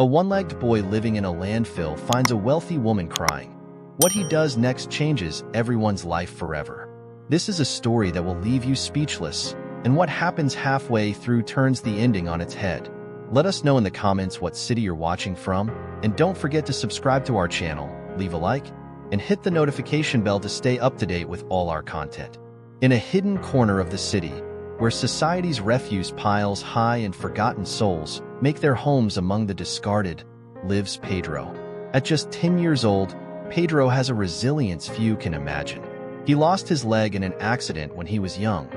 A one-legged boy living in a landfill finds a wealthy woman crying. What he does next changes everyone's life forever. This is a story that will leave you speechless, and what happens halfway through turns the ending on its head. Let us know in the comments what city you're watching from, and don't forget to subscribe to our channel, leave a like, and hit the notification bell to stay up to date with all our content. In a hidden corner of the city, where society's refuse piles high and forgotten souls make their homes among the discarded, lives Pedro. At just 10 years old, Pedro has a resilience few can imagine. He lost his leg in an accident when he was young,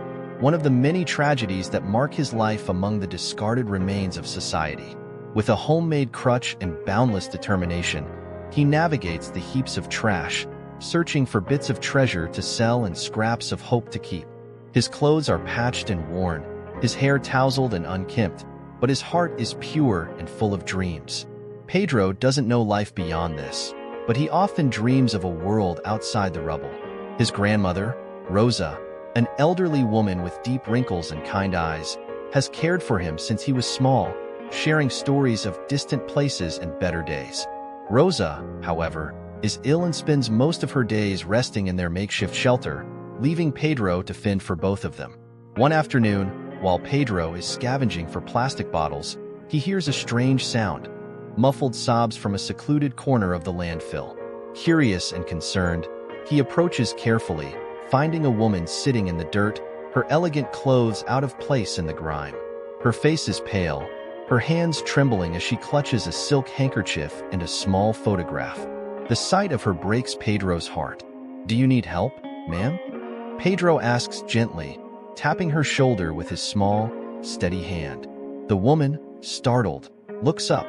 one of the many tragedies that mark his life among the discarded remains of society. With a homemade crutch and boundless determination, he navigates the heaps of trash, searching for bits of treasure to sell and scraps of hope to keep. His clothes are patched and worn, his hair tousled and unkempt, but his heart is pure and full of dreams. Pedro doesn't know life beyond this, but he often dreams of a world outside the rubble. His grandmother, Rosa, an elderly woman with deep wrinkles and kind eyes, has cared for him since he was small, sharing stories of distant places and better days. Rosa, however, is ill and spends most of her days resting in their makeshift shelter, leaving Pedro to fend for both of them. One afternoon, while Pedro is scavenging for plastic bottles, he hears a strange sound, muffled sobs from a secluded corner of the landfill. Curious and concerned, he approaches carefully, finding a woman sitting in the dirt, her elegant clothes out of place in the grime. Her face is pale, her hands trembling as she clutches a silk handkerchief and a small photograph. The sight of her breaks Pedro's heart. "Do you need help, ma'am?" Pedro asks gently, tapping her shoulder with his small, steady hand. The woman, startled, looks up,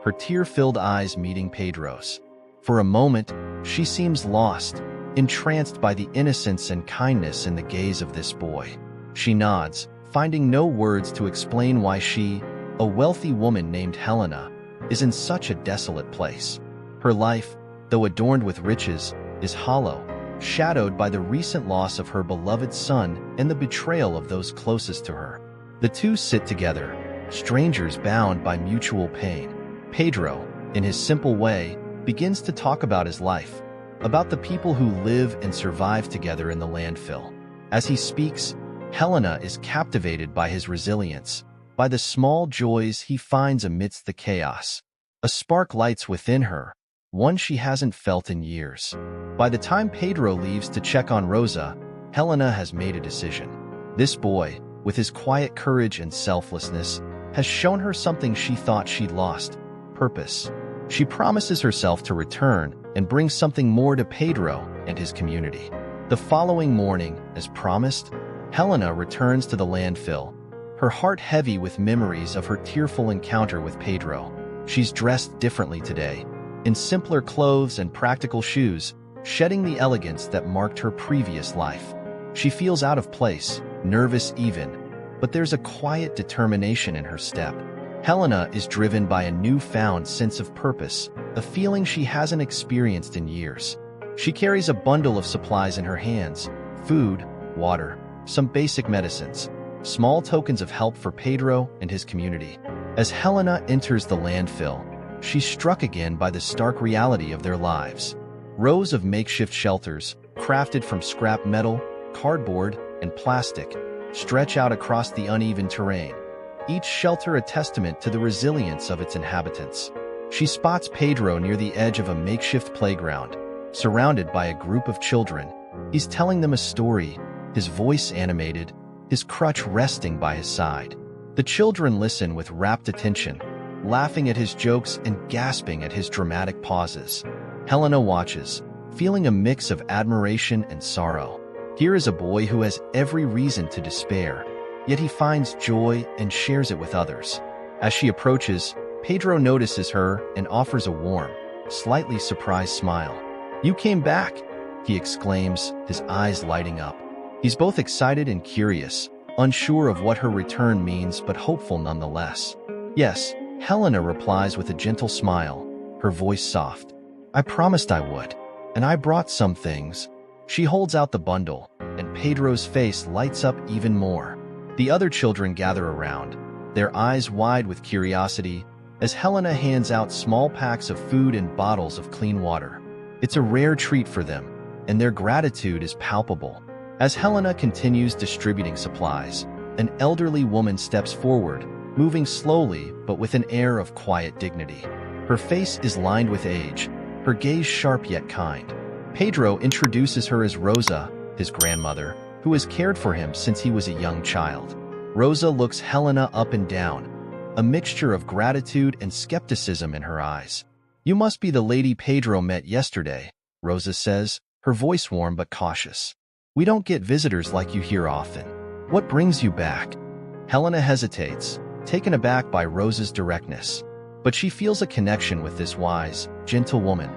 her tear-filled eyes meeting Pedro's. For a moment, she seems lost, entranced by the innocence and kindness in the gaze of this boy. She nods, finding no words to explain why she, a wealthy woman named Helena, is in such a desolate place. Her life, though adorned with riches, is hollow, shadowed by the recent loss of her beloved son and the betrayal of those closest to her. The two sit together, strangers bound by mutual pain. Pedro, in his simple way, begins to talk about his life, about the people who live and survive together in the landfill. As he speaks, Helena is captivated by his resilience, by the small joys he finds amidst the chaos. A spark lights within her, one she hasn't felt in years. By the time Pedro leaves to check on Rosa, Helena has made a decision. This boy, with his quiet courage and selflessness, has shown her something she thought she'd lost: purpose. She promises herself to return and bring something more to Pedro and his community. The following morning, as promised, Helena returns to the landfill, her heart heavy with memories of her tearful encounter with Pedro. She's dressed differently today, in simpler clothes and practical shoes, shedding the elegance that marked her previous life. She feels out of place, nervous even, but there's a quiet determination in her step. Helena is driven by a newfound sense of purpose, a feeling she hasn't experienced in years. She carries a bundle of supplies in her hands: food, water, some basic medicines, small tokens of help for Pedro and his community. As Helena enters the landfill, she's struck again by the stark reality of their lives. Rows of makeshift shelters, crafted from scrap metal, cardboard, and plastic, stretch out across the uneven terrain, each shelter a testament to the resilience of its inhabitants. She spots Pedro near the edge of a makeshift playground, surrounded by a group of children. He's telling them a story, his voice animated, his crutch resting by his side. The children listen with rapt attention, laughing at his jokes and gasping at his dramatic pauses. Helena watches, feeling a mix of admiration and sorrow. Here is a boy who has every reason to despair, yet he finds joy and shares it with others. As she approaches, Pedro notices her and offers a warm, slightly surprised smile. "You came back," he exclaims, his eyes lighting up. He's both excited and curious, unsure of what her return means but hopeful nonetheless. "Yes," Helena replies with a gentle smile, her voice soft. "I promised I would, and I brought some things." She holds out the bundle, and Pedro's face lights up even more. The other children gather around, their eyes wide with curiosity, as Helena hands out small packs of food and bottles of clean water. It's a rare treat for them, and their gratitude is palpable. As Helena continues distributing supplies, an elderly woman steps forward, moving slowly but with an air of quiet dignity. Her face is lined with age, her gaze sharp yet kind. Pedro introduces her as Rosa, his grandmother, who has cared for him since he was a young child. Rosa looks Helena up and down, a mixture of gratitude and skepticism in her eyes. "You must be the lady Pedro met yesterday," Rosa says, her voice warm but cautious. "We don't get visitors like you here often. What brings you back?" Helena hesitates, taken aback by Rosa's directness. But she feels a connection with this wise, gentle woman,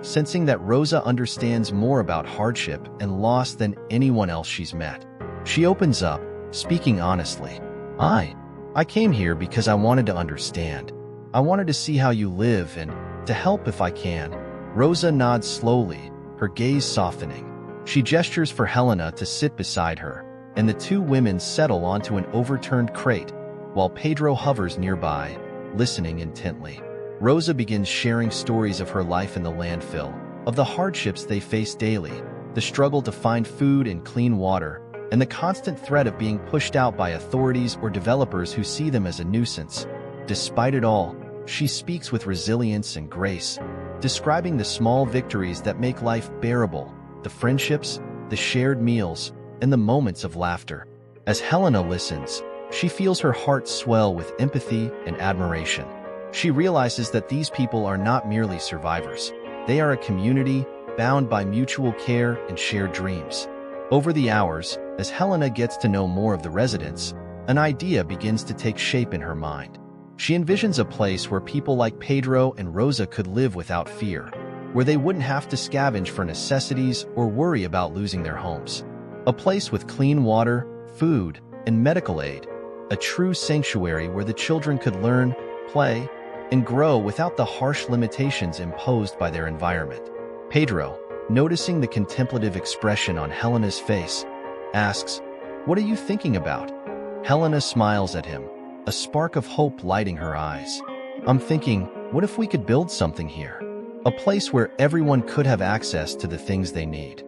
sensing that Rosa understands more about hardship and loss than anyone else she's met. She opens up, speaking honestly. I came here because I wanted to understand. I wanted to see how you live and to help if I can." Rosa nods slowly, her gaze softening. She gestures for Helena to sit beside her, and the two women settle onto an overturned crate, while Pedro hovers nearby, listening intently. Rosa begins sharing stories of her life in the landfill, of the hardships they face daily, the struggle to find food and clean water, and the constant threat of being pushed out by authorities or developers who see them as a nuisance. Despite it all, she speaks with resilience and grace, describing the small victories that make life bearable, the friendships, the shared meals, and the moments of laughter. As Helena listens, she feels her heart swell with empathy and admiration. She realizes that these people are not merely survivors. They are a community bound by mutual care and shared dreams. Over the hours, as Helena gets to know more of the residents, an idea begins to take shape in her mind. She envisions a place where people like Pedro and Rosa could live without fear, where they wouldn't have to scavenge for necessities or worry about losing their homes. A place with clean water, food, and medical aid, a true sanctuary where the children could learn, play, and grow without the harsh limitations imposed by their environment. Pedro, noticing the contemplative expression on Helena's face, asks, "What are you thinking about?" Helena smiles at him, a spark of hope lighting her eyes. "I'm thinking, what if we could build something here? A place where everyone could have access to the things they need.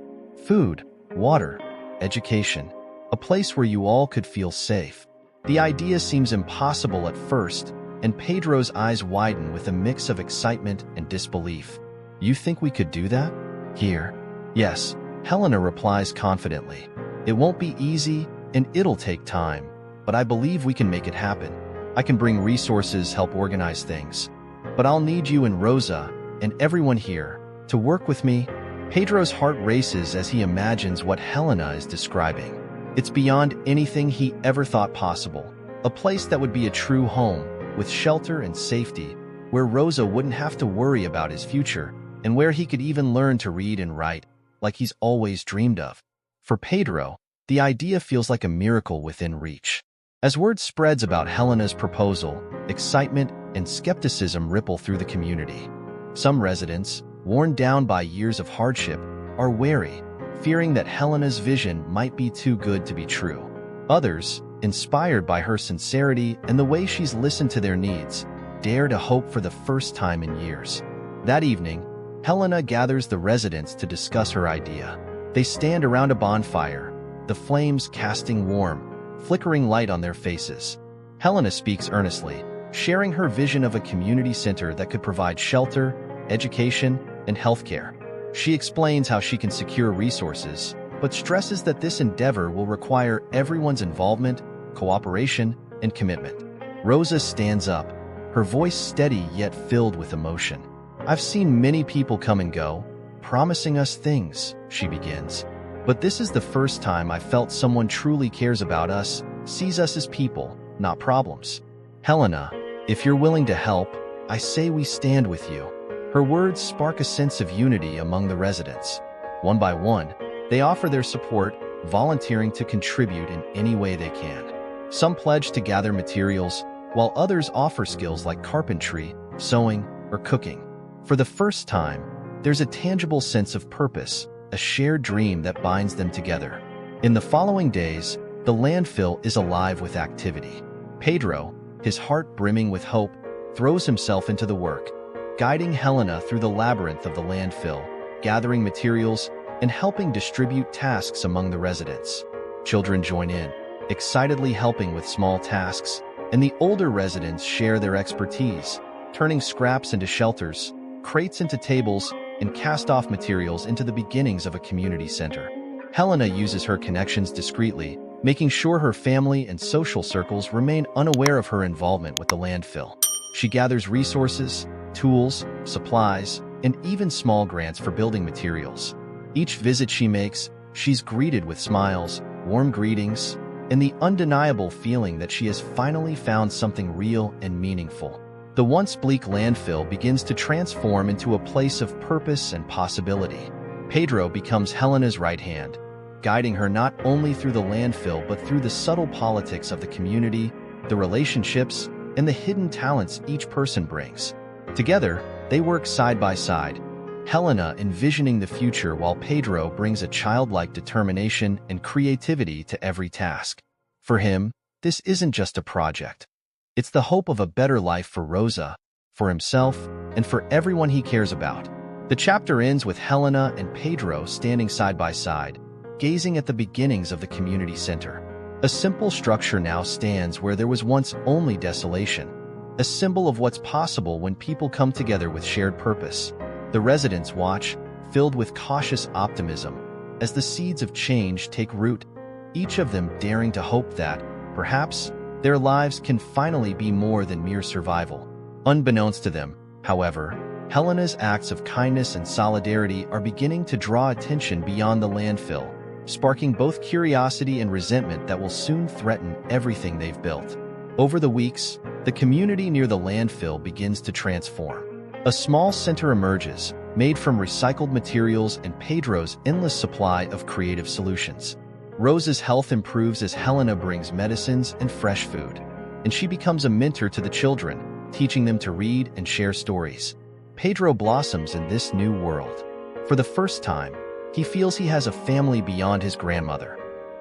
Food, water, education. A place where you all could feel safe." The idea seems impossible at first, and Pedro's eyes widen with a mix of excitement and disbelief. "You think we could do that? Here?" "Yes," Helena replies confidently. "It won't be easy, and it'll take time, but I believe we can make it happen. I can bring resources, help organize things. But I'll need you and Rosa, and everyone here, to work with me." Pedro's heart races as he imagines what Helena is describing. It's beyond anything he ever thought possible. A place that would be a true home, with shelter and safety, where Rosa wouldn't have to worry about his future, and where he could even learn to read and write, like he's always dreamed of. For Pedro, the idea feels like a miracle within reach. As word spreads about Helena's proposal, excitement and skepticism ripple through the community. Some residents, worn down by years of hardship, are wary, fearing that Helena's vision might be too good to be true. Others, inspired by her sincerity and the way she's listened to their needs, dare to hope for the first time in years. That evening, Helena gathers the residents to discuss her idea. They stand around a bonfire, the flames casting warm, flickering light on their faces. Helena speaks earnestly, sharing her vision of a community center that could provide shelter, education, and healthcare. She explains how she can secure resources, but stresses that this endeavor will require everyone's involvement, cooperation, and commitment. Rosa stands up, her voice steady yet filled with emotion. "I've seen many people come and go, promising us things," she begins. "But this is the first time I felt someone truly cares about us, sees us as people, not problems. Helena, if you're willing to help, I say we stand with you." Her words spark a sense of unity among the residents. One by one, they offer their support, volunteering to contribute in any way they can. Some pledge to gather materials, while others offer skills like carpentry, sewing, or cooking. For the first time, there's a tangible sense of purpose, a shared dream that binds them together. In the following days, the landfill is alive with activity. Pedro, his heart brimming with hope, throws himself into the work, guiding Helena through the labyrinth of the landfill, gathering materials, and helping distribute tasks among the residents. Children join in, excitedly helping with small tasks, and the older residents share their expertise, turning scraps into shelters, crates into tables, and cast-off materials into the beginnings of a community center. Helena uses her connections discreetly, making sure her family and social circles remain unaware of her involvement with the landfill. She gathers resources, tools, supplies, and even small grants for building materials. Each visit she makes, she's greeted with smiles, warm greetings, and the undeniable feeling that she has finally found something real and meaningful. The once bleak landfill begins to transform into a place of purpose and possibility. Pedro becomes Helena's right hand, guiding her not only through the landfill but through the subtle politics of the community, the relationships, and the hidden talents each person brings. Together, they work side by side, Helena envisioning the future while Pedro brings a childlike determination and creativity to every task. For him, this isn't just a project. It's the hope of a better life for Rosa, for himself, and for everyone he cares about. The chapter ends with Helena and Pedro standing side by side, gazing at the beginnings of the community center. A simple structure now stands where there was once only desolation, a symbol of what's possible when people come together with shared purpose. The residents watch, filled with cautious optimism, as the seeds of change take root, each of them daring to hope that, perhaps, their lives can finally be more than mere survival. Unbeknownst to them, however, Helena's acts of kindness and solidarity are beginning to draw attention beyond the landfill, sparking both curiosity and resentment that will soon threaten everything they've built. Over the weeks, the community near the landfill begins to transform. A small center emerges, made from recycled materials and Pedro's endless supply of creative solutions. Rosa's health improves as Helena brings medicines and fresh food, and she becomes a mentor to the children, teaching them to read and share stories. Pedro blossoms in this new world. For the first time, he feels he has a family beyond his grandmother,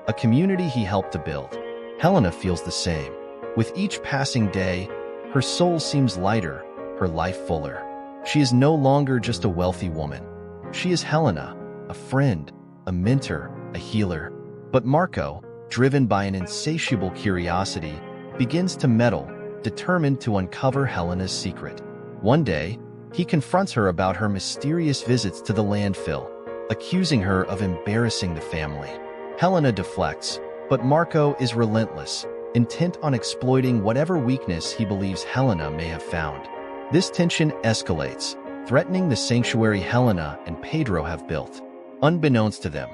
a community he helped to build. Helena feels the same. With each passing day, her soul seems lighter, her life fuller. She is no longer just a wealthy woman. She is Helena, a friend, a mentor, a healer. But Marco, driven by an insatiable curiosity, begins to meddle, determined to uncover Helena's secret. One day, he confronts her about her mysterious visits to the landfill, accusing her of embarrassing the family. Helena deflects, but Marco is relentless, intent on exploiting whatever weakness he believes Helena may have found. This tension escalates, threatening the sanctuary Helena and Pedro have built. Unbeknownst to them,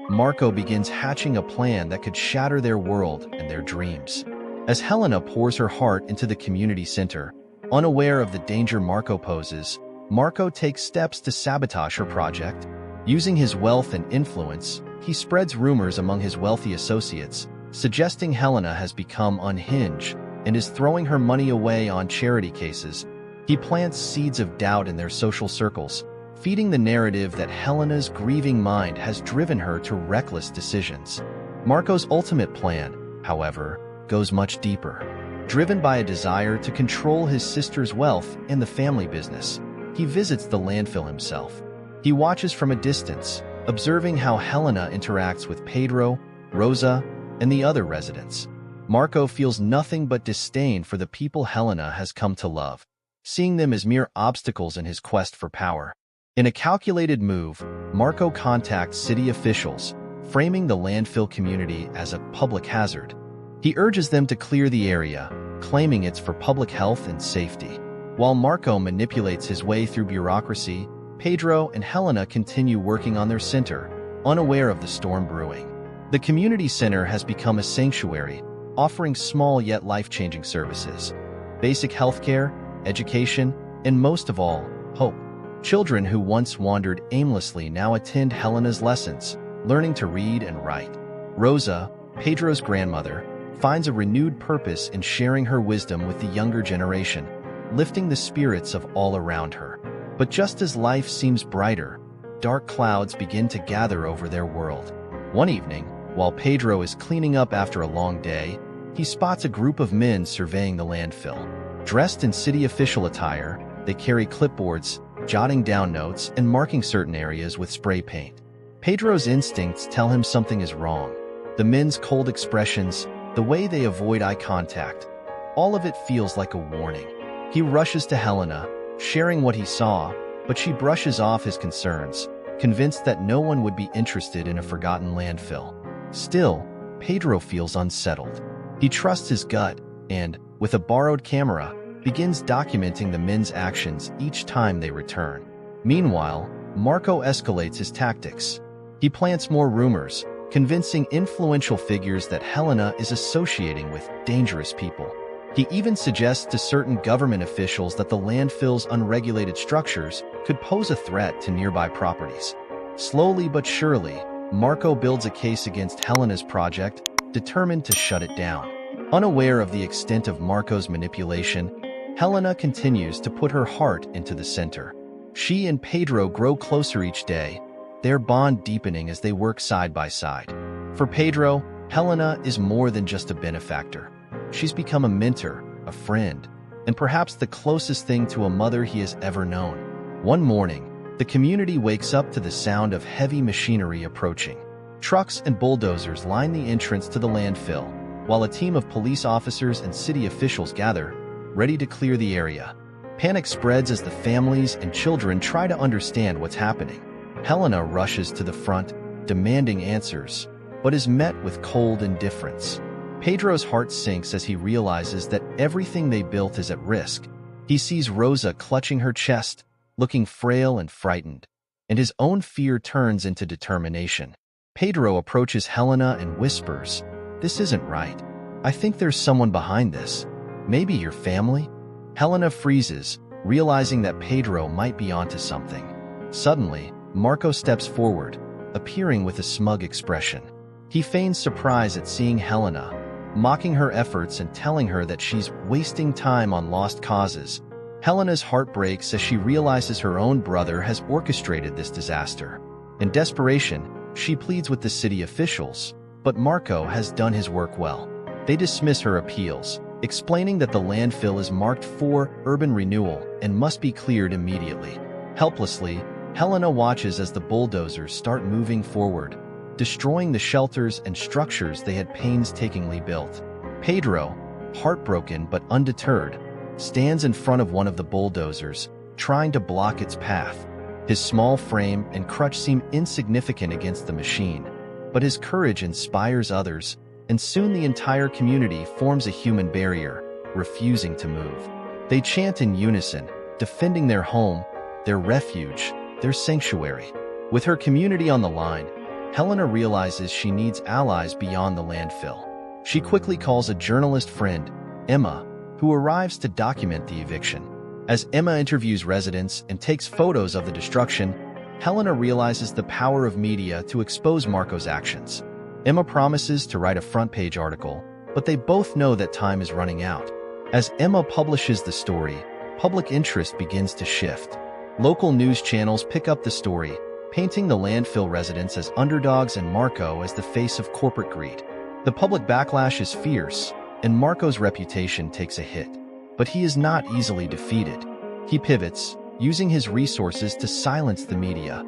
Marco begins hatching a plan that could shatter their world and their dreams. As Helena pours her heart into the community center, unaware of the danger Marco poses, Marco takes steps to sabotage her project. Using his wealth and influence, he spreads rumors among his wealthy associates, suggesting Helena has become unhinged and is throwing her money away on charity cases. He plants seeds of doubt in their social circles, feeding the narrative that Helena's grieving mind has driven her to reckless decisions. Marco's ultimate plan, however, goes much deeper. Driven by a desire to control his sister's wealth and the family business, he visits the landfill himself. He watches from a distance, observing how Helena interacts with Pedro, Rosa, and the other residents. Marco feels nothing but disdain for the people Helena has come to love, seeing them as mere obstacles in his quest for power. In a calculated move, Marco contacts city officials, framing the landfill community as a public hazard. He urges them to clear the area, claiming it's for public health and safety. While Marco manipulates his way through bureaucracy, Pedro and Helena continue working on their center, unaware of the storm brewing. The community center has become a sanctuary, offering small yet life-changing services. Basic healthcare, education, and most of all, hope. Children who once wandered aimlessly now attend Helena's lessons, learning to read and write. Rosa, Pedro's grandmother, finds a renewed purpose in sharing her wisdom with the younger generation, lifting the spirits of all around her. But just as life seems brighter, dark clouds begin to gather over their world. One evening, while Pedro is cleaning up after a long day, he spots a group of men surveying the landfill. Dressed in city official attire, they carry clipboards, jotting down notes and marking certain areas with spray paint. Pedro's instincts tell him something is wrong. The men's cold expressions, the way they avoid eye contact, all of it feels like a warning. He rushes to Helena, sharing what he saw, but she brushes off his concerns, convinced that no one would be interested in a forgotten landfill. Still, Pedro feels unsettled. He trusts his gut and, with a borrowed camera, begins documenting the men's actions each time they return. Meanwhile, Marco escalates his tactics. He plants more rumors, convincing influential figures that Helena is associating with dangerous people. He even suggests to certain government officials that the landfill's unregulated structures could pose a threat to nearby properties. Slowly but surely, Marco builds a case against Helena's project, determined to shut it down. Unaware of the extent of Marco's manipulation, Helena continues to put her heart into the center. She and Pedro grow closer each day, their bond deepening as they work side by side. For Pedro, Helena is more than just a benefactor. She's become a mentor, a friend, and perhaps the closest thing to a mother he has ever known. One morning, the community wakes up to the sound of heavy machinery approaching. Trucks and bulldozers line the entrance to the landfill, while a team of police officers and city officials gather, ready to clear the area. Panic spreads as the families and children try to understand what's happening. Helena rushes to the front, demanding answers, but is met with cold indifference. Pedro's heart sinks as he realizes that everything they built is at risk. He sees Rosa clutching her chest, looking frail and frightened, and his own fear turns into determination. Pedro approaches Helena and whispers, "This isn't right. I think there's someone behind this. Maybe your family?" Helena freezes, realizing that Pedro might be onto something. Suddenly, Marco steps forward, appearing with a smug expression. He feigns surprise at seeing Helena, mocking her efforts and telling her that she's wasting time on lost causes. Helena's heart breaks as she realizes her own brother has orchestrated this disaster. In desperation, she pleads with the city officials, but Marco has done his work well. They dismiss her appeals, explaining that the landfill is marked for urban renewal and must be cleared immediately. Helplessly, Helena watches as the bulldozers start moving forward, destroying the shelters and structures they had painstakingly built. Pedro, heartbroken but undeterred, stands in front of one of the bulldozers, trying to block its path. His small frame and crutch seem insignificant against the machine, but his courage inspires others, and soon the entire community forms a human barrier, refusing to move. They chant in unison, defending their home, their refuge, their sanctuary. With her community on the line, Helena realizes she needs allies beyond the landfill. She quickly calls a journalist friend, Emma, who arrives to document the eviction. As Emma interviews residents and takes photos of the destruction, Helena realizes the power of media to expose Marco's actions. Emma promises to write a front-page article, but they both know that time is running out. As Emma publishes the story, public interest begins to shift. Local news channels pick up the story, painting the landfill residents as underdogs and Marco as the face of corporate greed. The public backlash is fierce, and Marco's reputation takes a hit. But he is not easily defeated. He pivots, using his resources to silence the media,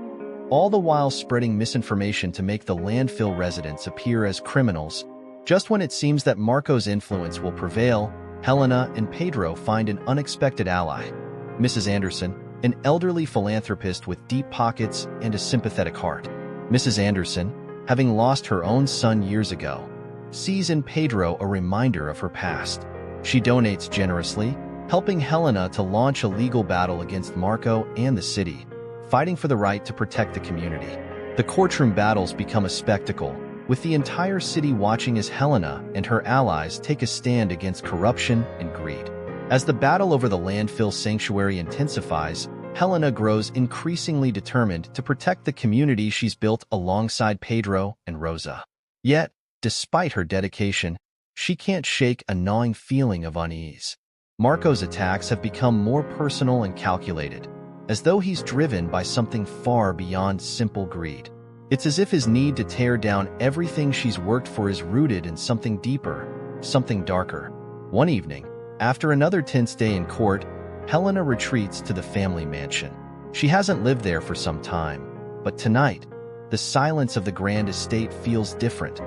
all the while spreading misinformation to make the landfill residents appear as criminals. Just when it seems that Marco's influence will prevail, Helena and Pedro find an unexpected ally. Mrs. Anderson, an elderly philanthropist with deep pockets and a sympathetic heart. Mrs. Anderson, having lost her own son years ago, sees in Pedro a reminder of her past. She donates generously, helping Helena to launch a legal battle against Marco and the city, fighting for the right to protect the community. The courtroom battles become a spectacle, with the entire city watching as Helena and her allies take a stand against corruption and greed. As the battle over the landfill sanctuary intensifies, Helena grows increasingly determined to protect the community she's built alongside Pedro and Rosa. Yet, despite her dedication, she can't shake a gnawing feeling of unease. Marco's attacks have become more personal and calculated, as though he's driven by something far beyond simple greed. It's as if his need to tear down everything she's worked for is rooted in something deeper, something darker. One evening, After another tense day in court, Helena retreats to the family mansion. She hasn't lived there for some time, but tonight, the silence of the grand estate feels different,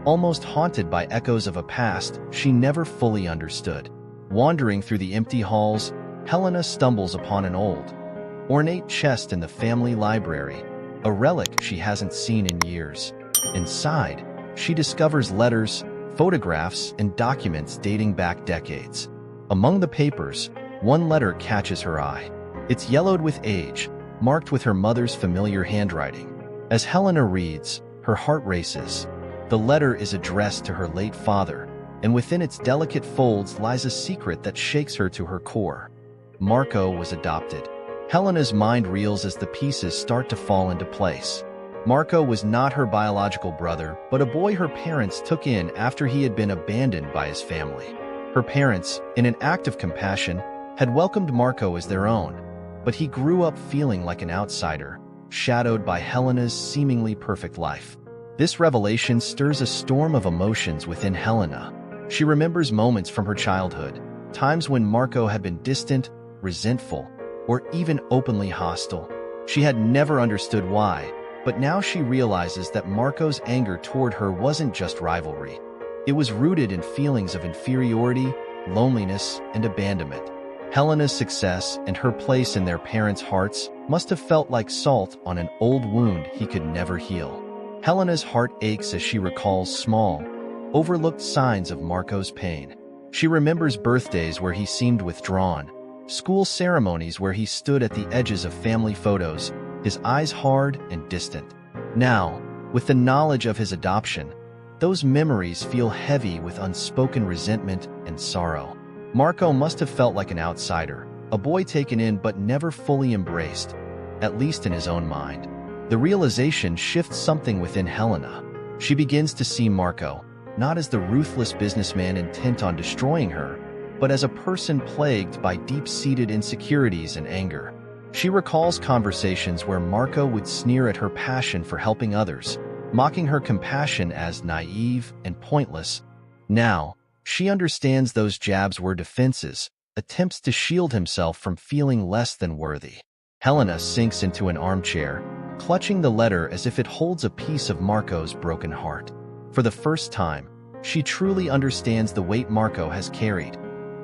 almost haunted by echoes of a past she never fully understood. Wandering through the empty halls, Helena stumbles upon an old, ornate chest in the family library, a relic she hasn't seen in years. Inside, she discovers letters, photographs, and documents dating back decades. Among the papers, one letter catches her eye. It's yellowed with age, marked with her mother's familiar handwriting. As Helena reads, her heart races. The letter is addressed to her late father, and within its delicate folds lies a secret that shakes her to her core. Marco was adopted. Helena's mind reels as the pieces start to fall into place. Marco was not her biological brother, but a boy her parents took in after he had been abandoned by his family. Her parents, in an act of compassion, had welcomed Marco as their own, but he grew up feeling like an outsider, shadowed by Helena's seemingly perfect life. This revelation stirs a storm of emotions within Helena. She remembers moments from her childhood, times when Marco had been distant, resentful, or even openly hostile. She had never understood why, but now she realizes that Marco's anger toward her wasn't just rivalry. It was rooted in feelings of inferiority, loneliness, and abandonment. Helena's success and her place in their parents' hearts must have felt like salt on an old wound he could never heal. Helena's heart aches as she recalls small, overlooked signs of Marco's pain. She remembers birthdays where he seemed withdrawn, school ceremonies where he stood at the edges of family photos, his eyes hard and distant. Now, with the knowledge of his adoption, those memories feel heavy with unspoken resentment and sorrow. Marco must have felt like an outsider, a boy taken in but never fully embraced, at least in his own mind. The realization shifts something within Helena. She begins to see Marco, not as the ruthless businessman intent on destroying her, but as a person plagued by deep-seated insecurities and anger. She recalls conversations where Marco would sneer at her passion for helping others, mocking her compassion as naive and pointless. Now, she understands those jabs were defenses, attempts to shield himself from feeling less than worthy. Helena sinks into an armchair, clutching the letter as if it holds a piece of Marco's broken heart. For the first time, she truly understands the weight Marco has carried.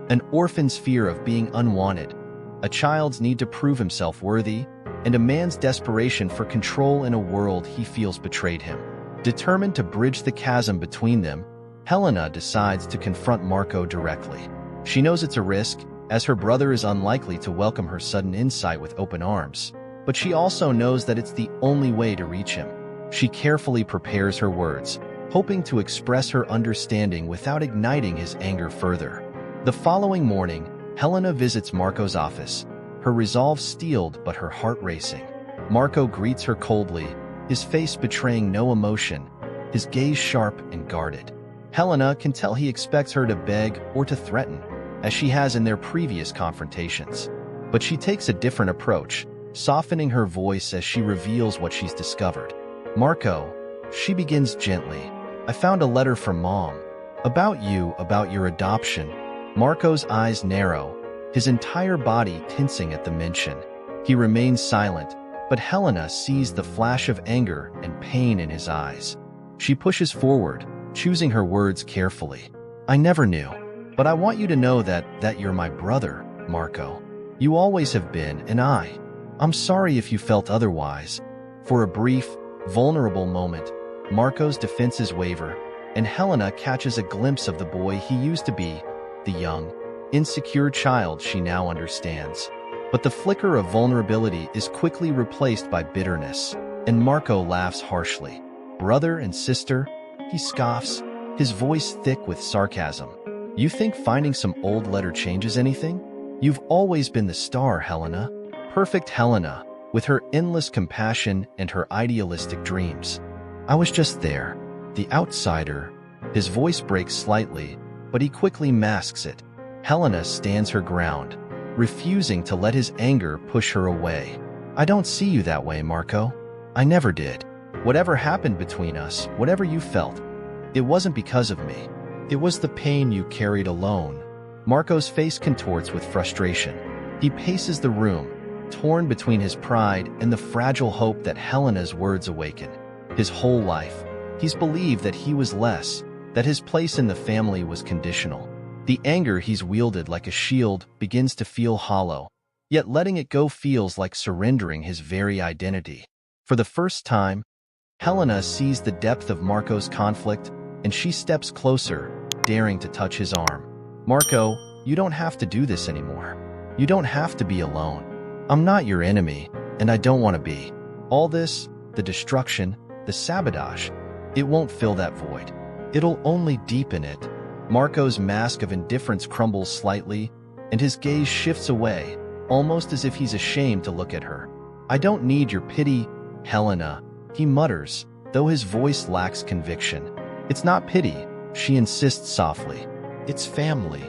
An orphan's fear of being unwanted, a child's need to prove himself worthy, and a man's desperation for control in a world he feels betrayed him. Determined to bridge the chasm between them, Helena decides to confront Marco directly. She knows it's a risk, as her brother is unlikely to welcome her sudden insight with open arms, but she also knows that it's the only way to reach him. She carefully prepares her words, hoping to express her understanding without igniting his anger further. The following morning, Helena visits Marco's office, her resolve steeled but her heart racing. Marco greets her coldly, his face betraying no emotion, his gaze sharp and guarded. Helena can tell he expects her to beg or to threaten, as she has in their previous confrontations. But she takes a different approach, softening her voice as she reveals what she's discovered. Marco, she begins gently, I found a letter from Mom. About you, about your adoption. Marco's eyes narrow, his entire body tensing at the mention. He remains silent, but Helena sees the flash of anger and pain in his eyes. She pushes forward, choosing her words carefully. I never knew, but I want you to know that you're my brother, Marco. You always have been, and I'm sorry if you felt otherwise. For a brief, vulnerable moment, Marco's defenses waver, and Helena catches a glimpse of the boy he used to be, the young, insecure child she now understands. But the flicker of vulnerability is quickly replaced by bitterness, and Marco laughs harshly. Brother and sister, he scoffs, his voice thick with sarcasm. You think finding some old letter changes anything? You've always been the star, Helena. Perfect Helena, with her endless compassion and her idealistic dreams. I was just there, the outsider. His voice breaks slightly, but he quickly masks it. Helena stands her ground, refusing to let his anger push her away. I don't see you that way, Marco. I never did. Whatever happened between us, whatever you felt, it wasn't because of me. It was the pain you carried alone. Marco's face contorts with frustration. He paces the room, torn between his pride and the fragile hope that Helena's words awaken. His whole life, he's believed that he was less, that his place in the family was conditional. The anger he's wielded like a shield begins to feel hollow, yet letting it go feels like surrendering his very identity. For the first time, Helena sees the depth of Marco's conflict, and she steps closer, daring to touch his arm. "Marco, you don't have to do this anymore. You don't have to be alone. I'm not your enemy, and I don't want to be. All this, the destruction, the sabotage, it won't fill that void. It'll only deepen it." Marco's mask of indifference crumbles slightly, and his gaze shifts away, almost as if he's ashamed to look at her. "I don't need your pity, Helena," he mutters, though his voice lacks conviction. "It's not pity," she insists softly. "It's family."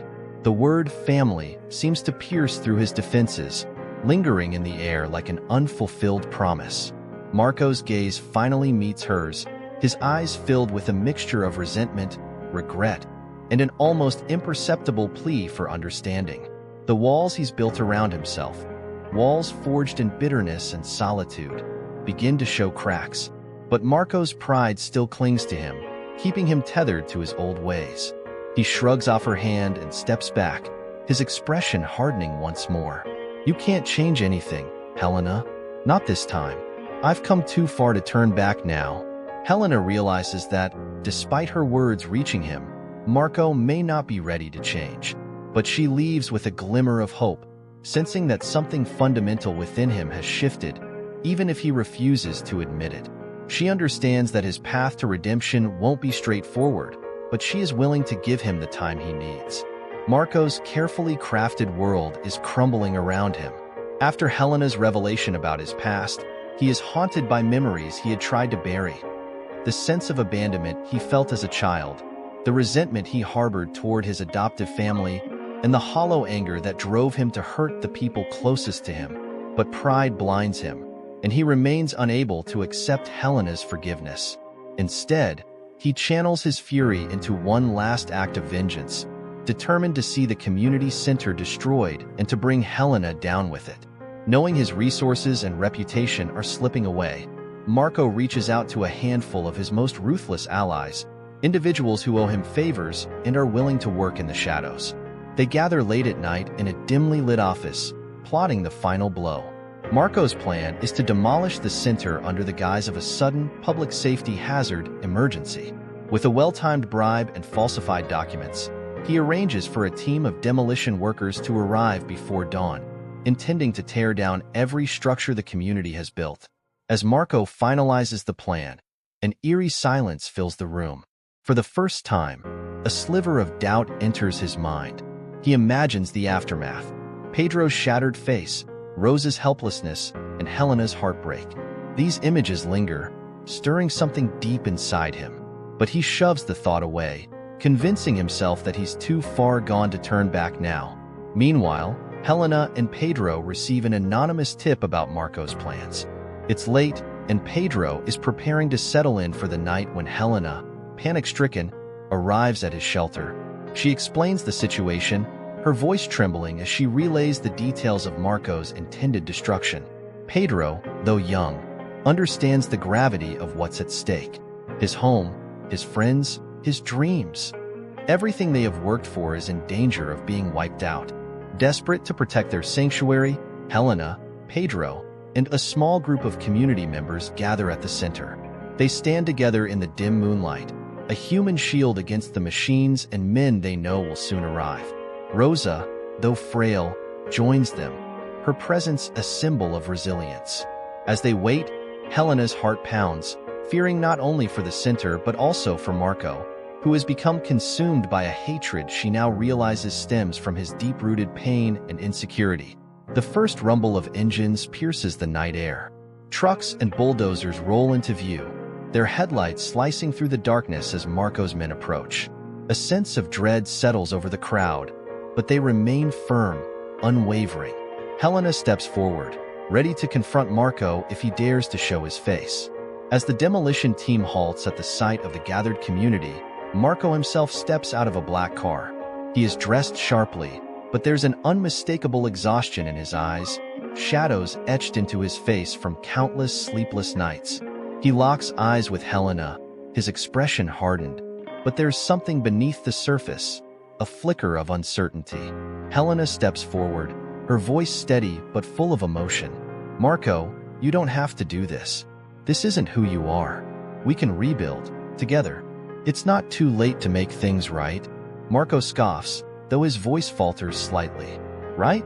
The word family seems to pierce through his defenses, lingering in the air like an unfulfilled promise. Marco's gaze finally meets hers, his eyes filled with a mixture of resentment, regret, and an almost imperceptible plea for understanding. The walls he's built around himself, walls forged in bitterness and solitude, begin to show cracks, but Marco's pride still clings to him, keeping him tethered to his old ways. He shrugs off her hand and steps back, his expression hardening once more. "You can't change anything, Helena. Not this time. I've come too far to turn back now." Helena realizes that, despite her words reaching him, Marco may not be ready to change. But she leaves with a glimmer of hope, sensing that something fundamental within him has shifted, even if he refuses to admit it. She understands that his path to redemption won't be straightforward, but she is willing to give him the time he needs. Marco's carefully crafted world is crumbling around him. After Helena's revelation about his past, he is haunted by memories he had tried to bury. The sense of abandonment he felt as a child, the resentment he harbored toward his adoptive family, and the hollow anger that drove him to hurt the people closest to him. But pride blinds him, and he remains unable to accept Helena's forgiveness. Instead, he channels his fury into one last act of vengeance, determined to see the community center destroyed and to bring Helena down with it. Knowing his resources and reputation are slipping away, Marco reaches out to a handful of his most ruthless allies, individuals who owe him favors and are willing to work in the shadows. They gather late at night in a dimly lit office, plotting the final blow. Marco's plan is to demolish the center under the guise of a sudden public safety hazard emergency. With a well-timed bribe and falsified documents, he arranges for a team of demolition workers to arrive before dawn, intending to tear down every structure the community has built. As Marco finalizes the plan, an eerie silence fills the room. For the first time, a sliver of doubt enters his mind. He imagines the aftermath: Pedro's shattered face, Rosa's helplessness, and Helena's heartbreak. These images linger, stirring something deep inside him. But he shoves the thought away, convincing himself that he's too far gone to turn back now. Meanwhile, Helena and Pedro receive an anonymous tip about Marco's plans. It's late, and Pedro is preparing to settle in for the night when Helena, panic-stricken, arrives at his shelter. She explains the situation, her voice trembling as she relays the details of Marco's intended destruction. Pedro, though young, understands the gravity of what's at stake. His home, his friends, his dreams. Everything they have worked for is in danger of being wiped out. Desperate to protect their sanctuary, Helena, Pedro, and a small group of community members gather at the center. They stand together in the dim moonlight, a human shield against the machines and men they know will soon arrive. Rosa, though frail, joins them, her presence a symbol of resilience. As they wait, Helena's heart pounds, fearing not only for the center but also for Marco, who has become consumed by a hatred she now realizes stems from his deep-rooted pain and insecurity. The first rumble of engines pierces the night air. Trucks and bulldozers roll into view, their headlights slicing through the darkness as Marco's men approach. A sense of dread settles over the crowd, but they remain firm, unwavering. Helena steps forward, ready to confront Marco if he dares to show his face. As the demolition team halts at the sight of the gathered community, Marco himself steps out of a black car. He is dressed sharply, but there's an unmistakable exhaustion in his eyes, shadows etched into his face from countless sleepless nights. He locks eyes with Helena, his expression hardened, but there's something beneath the surface, a flicker of uncertainty. Helena steps forward, her voice steady but full of emotion. "Marco, you don't have to do this. This isn't who you are. We can rebuild, together. It's not too late to make things right." Marco scoffs, though his voice falters slightly. "Right?"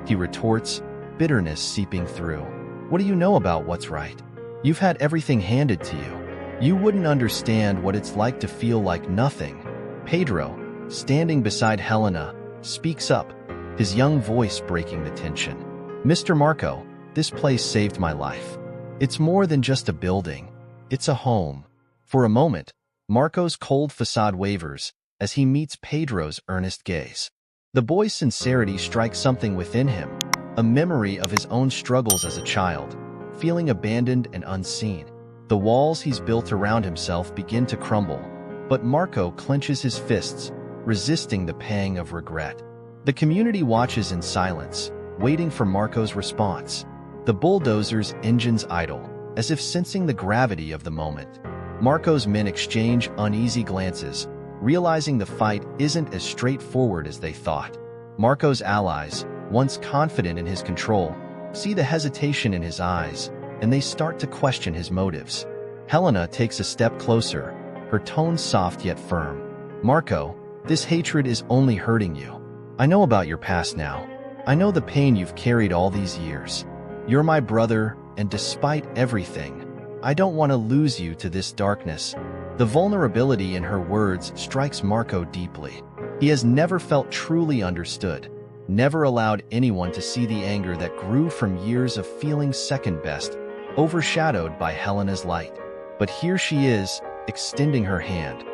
he retorts, bitterness seeping through. "What do you know about what's right? You've had everything handed to you. You wouldn't understand what it's like to feel like nothing." Pedro, standing beside Helena, speaks up, his young voice breaking the tension. "Mr. Marco, this place saved my life. It's more than just a building. It's a home." For a moment, Marco's cold facade wavers as he meets Pedro's earnest gaze. The boy's sincerity strikes something within him, a memory of his own struggles as a child, feeling abandoned and unseen. The walls he's built around himself begin to crumble, but Marco clenches his fists, resisting the pang of regret. The community watches in silence, waiting for Marco's response. The bulldozer's engines idle, as if sensing the gravity of the moment. Marco's men exchange uneasy glances, realizing the fight isn't as straightforward as they thought. Marco's allies, once confident in his control, see the hesitation in his eyes, and they start to question his motives. Helena takes a step closer, her tone soft yet firm. "Marco, this hatred is only hurting you. I know about your past now. I know the pain you've carried all these years. You're my brother, and despite everything, I don't want to lose you to this darkness." The vulnerability in her words strikes Marco deeply. He has never felt truly understood, never allowed anyone to see the anger that grew from years of feeling second best, overshadowed by Helena's light. But here she is, extending her hand,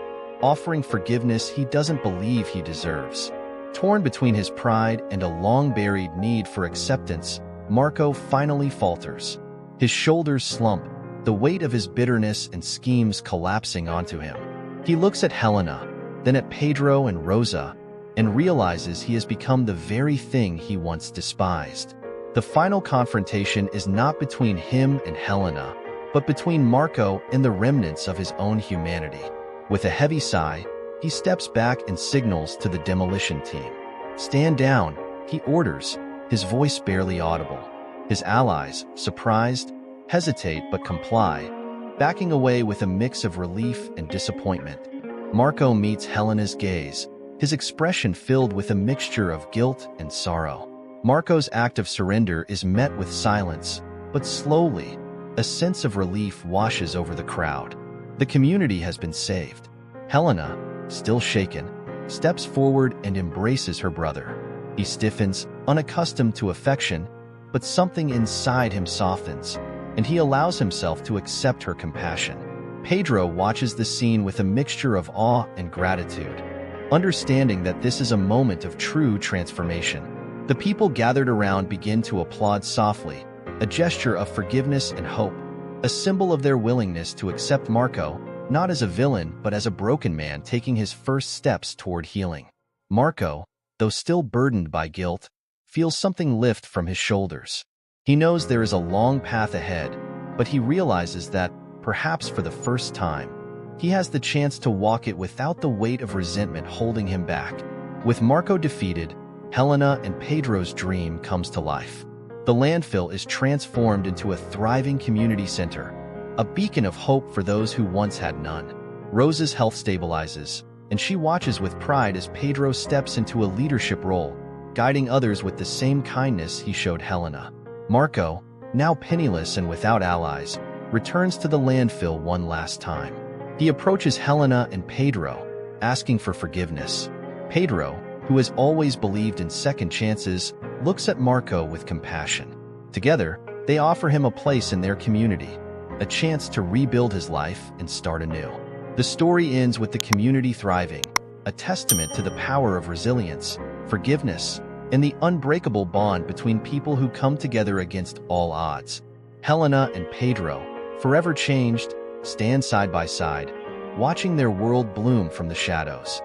offering forgiveness he doesn't believe he deserves. Torn between his pride and a long-buried need for acceptance, Marco finally falters. His shoulders slump, the weight of his bitterness and schemes collapsing onto him. He looks at Helena, then at Pedro and Rosa, and realizes he has become the very thing he once despised. The final confrontation is not between him and Helena, but between Marco and the remnants of his own humanity. With a heavy sigh, he steps back and signals to the demolition team. "Stand down," he orders, his voice barely audible. His allies, surprised, hesitate but comply, backing away with a mix of relief and disappointment. Marco meets Helena's gaze, his expression filled with a mixture of guilt and sorrow. Marco's act of surrender is met with silence, but slowly, a sense of relief washes over the crowd. The community has been saved. Helena, still shaken, steps forward and embraces her brother. He stiffens, unaccustomed to affection, but something inside him softens, and he allows himself to accept her compassion. Pedro watches the scene with a mixture of awe and gratitude, understanding that this is a moment of true transformation. The people gathered around begin to applaud softly, a gesture of forgiveness and hope, a symbol of their willingness to accept Marco, not as a villain but as a broken man taking his first steps toward healing. Marco, though still burdened by guilt, feels something lift from his shoulders. He knows there is a long path ahead, but he realizes that, perhaps for the first time, he has the chance to walk it without the weight of resentment holding him back. With Marco defeated, Helena and Pedro's dream comes to life. The landfill is transformed into a thriving community center, a beacon of hope for those who once had none. Rosa's health stabilizes, and she watches with pride as Pedro steps into a leadership role, guiding others with the same kindness he showed Helena. Marco, now penniless and without allies, returns to the landfill one last time. He approaches Helena and Pedro, asking for forgiveness. Pedro, who has always believed in second chances, looks at Marco with compassion. Together, they offer him a place in their community, a chance to rebuild his life and start anew. The story ends with the community thriving, a testament to the power of resilience, forgiveness, and the unbreakable bond between people who come together against all odds. Helena and Pedro, forever changed, stand side by side, watching their world bloom from the shadows.